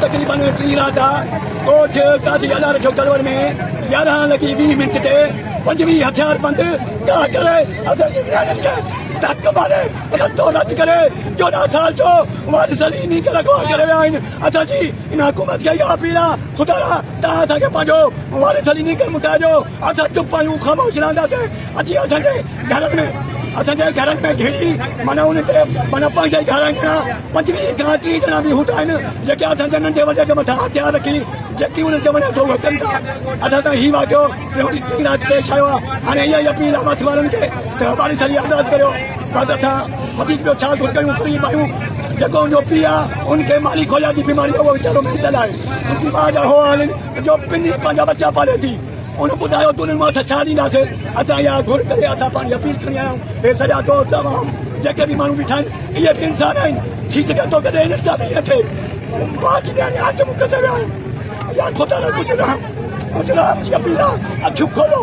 तकरीबन 3 रात कोठ काजी अलार जो कलवर में 11 लगी 20 मिनट ते 5वीं हथियार बंद क्या करे तक मारे तो रद्द करे 14 साल जो वारिस अली नहीं करे को करे आइन अच्छा जी इन हुकूमत के या पीरा खुदा ता था के पाजो वारिस अली नहीं कर मुटाजो अच्छा चुप पायूं खामोश रहंदा से अची अच्छा के घर में घेरी माना उनके माना पंहिंजे घर खां 25 खां 30 ॼणा बि हूंदा आहिनि जेके असांजे नंढे वॾे जे मथां हथियार रखी जेकी उन्हनि वञे थो कनि था असां त ही वाक़ियो टी राति पेश आयो आहे हाणे इहा ई अपील आहे मथ वारनि खे त वारिस अली आज़ादु करियो बसि असां वधीक ॿियो छा कुझु कयूं ग़रीब आहियूं जेको उनजो पीउ आहे उनखे माली खोलिया जी बीमारी आहे उहो वीचारो मेंटल आहे उनजी माउ जा हो हाल जो पिनी पंहिंजा बच्चा पाले थी उन ॿुधायो तूं उन्हनि मां छा ॾींदासीं असां इहा घुर करे असां पंहिंजी अपील खणी आया आहियूं हे सॼा दोस्त तमामु जेके बि माण्हू बीठा आहिनि इहे बि इंसान आहिनि थी सघे थो कॾहिं हिन सां बि ईअं थिए बाक़ी हथ मुख ते विया आहिनि इहा ख़ुदा न गुजराम जी अपील आहे अखियूं खोलो